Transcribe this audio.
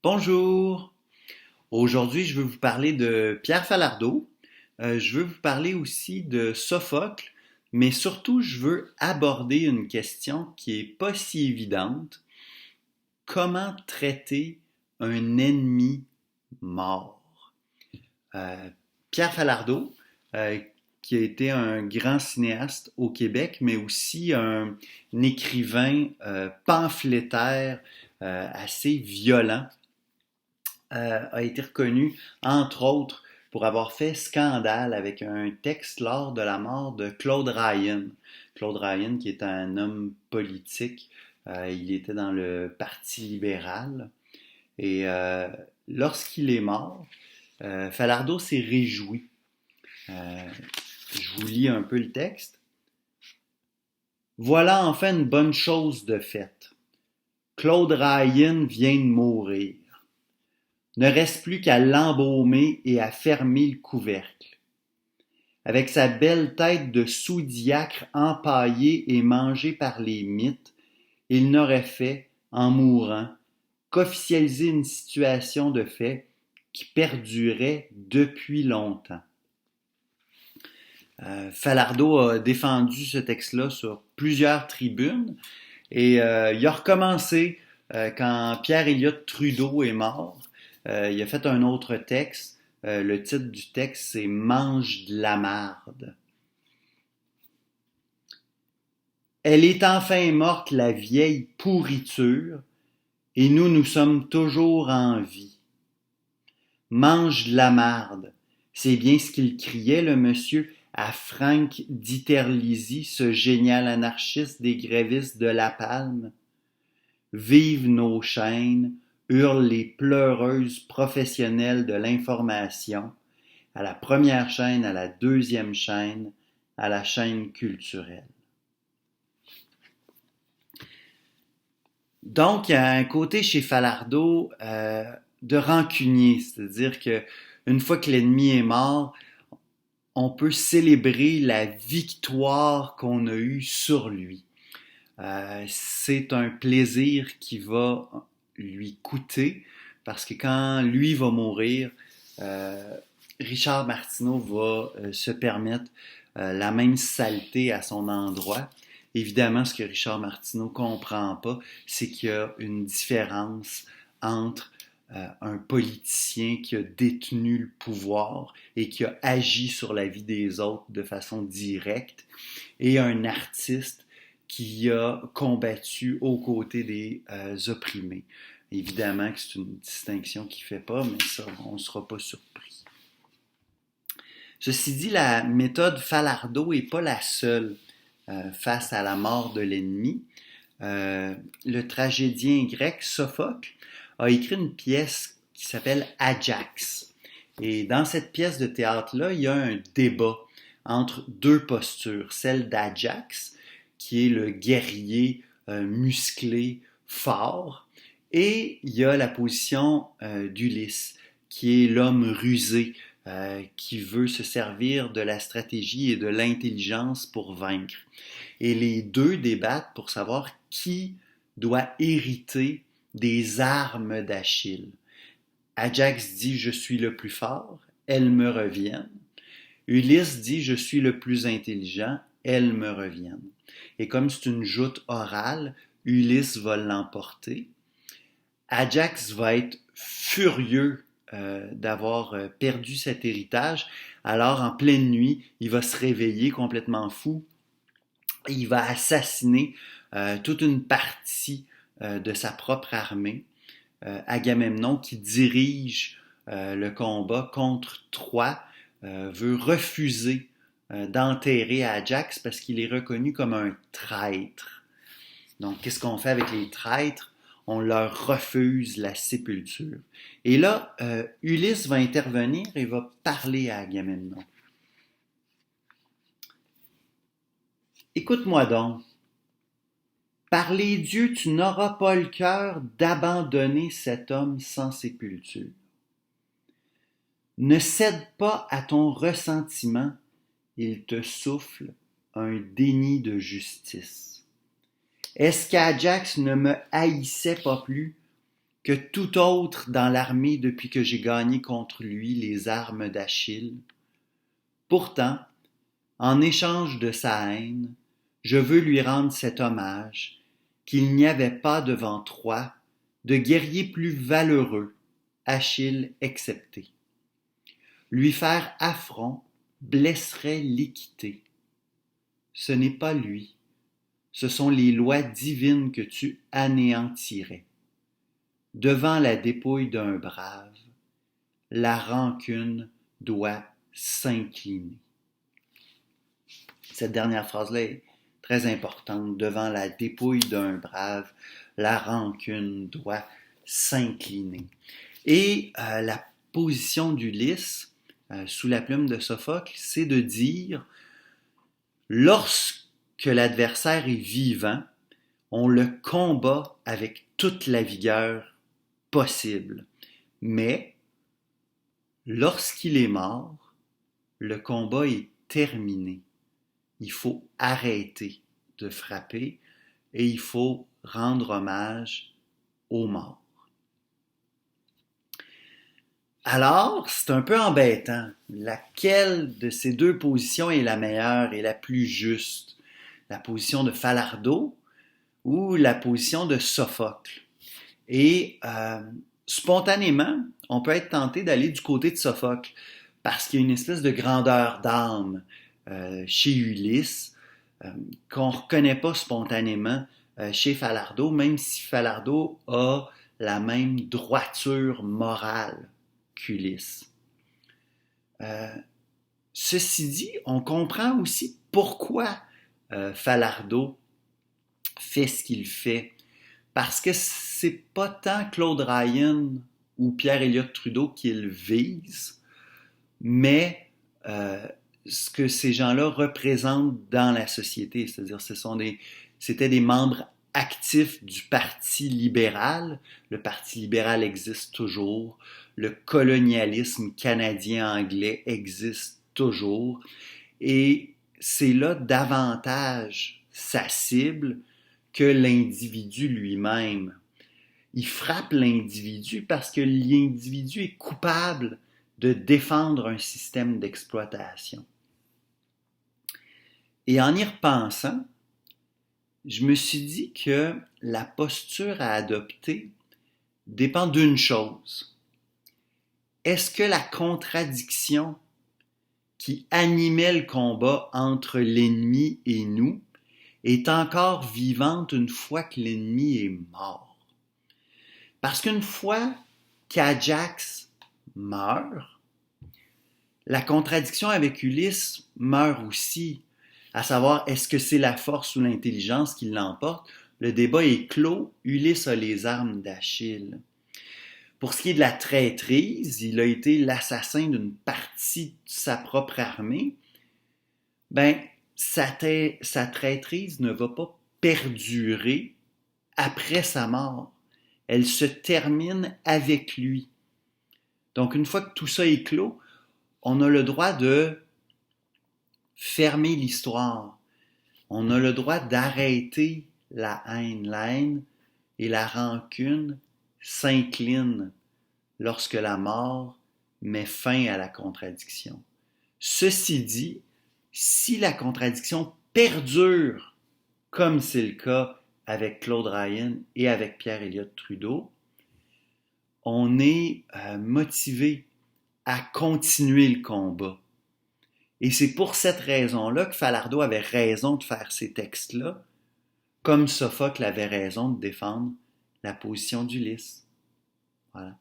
Bonjour! Aujourd'hui, je veux vous parler de Pierre Falardeau. Je veux vous parler aussi de Sophocle, mais surtout, je veux aborder une question qui est pas si évidente. Comment traiter un ennemi mort? Euh, Pierre Falardeau, euh, qui a été un grand cinéaste au Québec, mais aussi un écrivain pamphlétaire assez violent, a été reconnu, entre autres, pour avoir fait scandale avec un texte lors de la mort de Claude Ryan. Claude Ryan, qui est un homme politique, il était dans le Parti libéral. Et lorsqu'il est mort, Falardeau s'est réjoui. Euh, je vous lis un peu le texte. Voilà enfin une bonne chose de faite. Claude Ryan vient de mourir. Ne reste plus qu'à l'embaumer et à fermer le couvercle. Avec sa belle tête de sous-diacre empaillée et mangée par les mythes, il n'aurait fait, en mourant, qu'officialiser une situation de fait qui perdurait depuis longtemps. Falardeau a défendu ce texte-là sur plusieurs tribunes et il a recommencé quand Pierre Elliott Trudeau est mort. Il a fait un autre texte. Le titre du texte, c'est Mange de la marde. Elle est enfin morte, la vieille pourriture, et nous sommes toujours en vie. Mange de la marde. C'est bien ce qu'il criait, le monsieur, à Frank Dieterlisi, ce génial anarchiste des grévistes de La Palme. Vive nos chaînes, hurlent les pleureuses professionnelles de l'information, à la première chaîne, à la deuxième chaîne, à la chaîne culturelle. Donc, il y a un côté chez Falardeau de rancunier, c'est-à-dire que une fois que l'ennemi est mort, on peut célébrer la victoire qu'on a eue sur lui. C'est un plaisir qui va lui coûter parce que quand lui va mourir, euh, Richard Martineau va se permettre la même saleté à son endroit. Évidemment, ce que Richard Martineau comprend pas, c'est qu'il y a une différence entre un politicien qui a détenu le pouvoir et qui a agi sur la vie des autres de façon directe et un artiste qui a combattu aux côtés des opprimés. Évidemment que c'est une distinction qu'il ne fait pas, mais ça, on ne sera pas surpris. Ceci dit, la méthode Falardeau n'est pas la seule face à la mort de l'ennemi. Le tragédien grec Sophocle a écrit une pièce qui s'appelle Ajax. Et dans cette pièce de théâtre-là, il y a un débat entre deux postures, celle d'Ajax, qui est le guerrier musclé, fort, et il y a la position d'Ulysse, qui est l'homme rusé, qui veut se servir de la stratégie et de l'intelligence pour vaincre. Et les deux débattent pour savoir qui doit hériter des armes d'Achille. Ajax dit « Je suis le plus fort, elles me reviennent ». Ulysse dit « Je suis le plus intelligent, elles me reviennent ». Et comme c'est une joute orale, Ulysse va l'emporter. Ajax va être furieux d'avoir perdu cet héritage. Alors, en pleine nuit, il va se réveiller complètement fou. Et il va assassiner toute une partie de sa propre armée. Agamemnon, qui dirige le combat contre Troie, veut refuser d'enterrer Ajax parce qu'il est reconnu comme un traître. Donc, qu'est-ce qu'on fait avec les traîtres? On leur refuse la sépulture. Et là, Ulysse va intervenir et va parler à Agamemnon. Écoute-moi donc. Par les dieux, tu n'auras pas le cœur d'abandonner cet homme sans sépulture. Ne cède pas à ton ressentiment, il te souffle un déni de justice. Est-ce qu'Ajax ne me haïssait pas plus que tout autre dans l'armée depuis que j'ai gagné contre lui les armes d'Achille. Pourtant, en échange de sa haine, je veux lui rendre cet hommage, qu'il n'y avait pas devant Troie de guerrier plus valeureux, Achille excepté. Lui faire affront blesserait l'équité. Ce n'est pas lui, ce sont les lois divines que tu anéantirais. Devant la dépouille d'un brave, la rancune doit s'incliner. Cette dernière phrase-là est très importante. Devant la dépouille d'un brave, la rancune doit s'incliner. Et la position d'Ulysse, sous la plume de Sophocle, c'est de dire, lorsque l'adversaire est vivant, on le combat avec toute la vigueur possible. Mais, lorsqu'il est mort, le combat est terminé. Il faut arrêter de frapper et il faut rendre hommage aux morts. Alors, c'est un peu embêtant. Laquelle de ces deux positions est la meilleure et la plus juste? La position de Falardeau ou la position de Sophocle? Et spontanément, on peut être tenté d'aller du côté de Sophocle parce qu'il y a une espèce de grandeur d'âme chez Ulysse qu'on ne reconnaît pas spontanément chez Falardeau, même si Falardeau a la même droiture morale qu'Ulysse. Ceci dit, on comprend aussi pourquoi Falardeau fait ce qu'il fait. Parce que c'est pas tant Claude Ryan ou Pierre Elliott Trudeau qu'il vise, mais ce que ces gens-là représentent dans la société. C'est-à-dire, c'était des membres actifs du Parti libéral. Le Parti libéral existe toujours. Le colonialisme canadien-anglais existe toujours. Et c'est là davantage sa cible que l'individu lui-même. Il frappe l'individu parce que l'individu est coupable de défendre un système d'exploitation. Et en y repensant, je me suis dit que la posture à adopter dépend d'une chose. Est-ce que la contradiction qui animait le combat entre l'ennemi et nous est encore vivante une fois que l'ennemi est mort? Parce qu'une fois qu'Ajax meurt, la contradiction avec Ulysse meurt aussi, à savoir est-ce que c'est la force ou l'intelligence qui l'emporte? Le débat est clos, Ulysse a les armes d'Achille. Pour ce qui est de la traîtrise, il a été l'assassin d'une partie de sa propre armée. Sa traîtrise ne va pas perdurer après sa mort. Elle se termine avec lui. Donc, une fois que tout ça est clos, on a le droit de fermer l'histoire. On a le droit d'arrêter la haine. La haine et la rancune s'inclinent lorsque la mort met fin à la contradiction. Ceci dit, si la contradiction perdure, comme c'est le cas avec Claude Ryan et avec Pierre Elliott Trudeau, on est motivé à continuer le combat. Et c'est pour cette raison-là que Falardeau avait raison de faire ces textes-là, comme Sophocle avait raison de défendre la position d'Ulysse. Voilà.